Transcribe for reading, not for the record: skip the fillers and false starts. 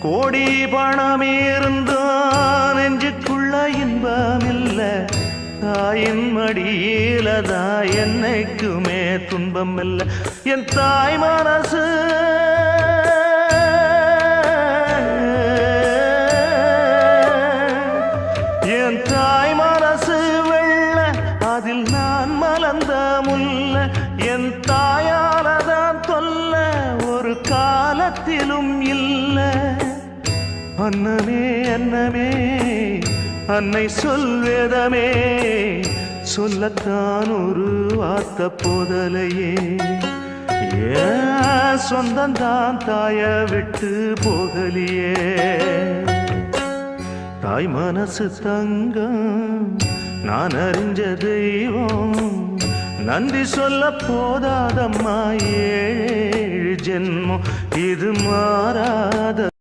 கோடி பணம் இருந்தான் நெஞ்சுக்குள்ள இன்பமில்ல, தாயின் மடியிலதான் என்னைக்குமே துன்பம் இல்ல. என் தாய் மனசு என் தாய் மனசு வெள்ள, அதில் நான் மலர்ந்த முல்ல. என் தாயாலதான் தொல்ல ஒரு காலத்திலும் இல்ல. அன்னமே அன்னமே அன்னை சொல்வேதமே, சொல்லத்தான் ஒரு வார்த்தை போதலையே. ஏன் சொந்தந்தான் தாய விட்டு போகலியே. தாய் மனசு தங்கம் நான் அறிஞ்ச தெய்வம், நன்றி சொல்ல போதாதம்மா ஏழு ஜென்மம் இது மாறாத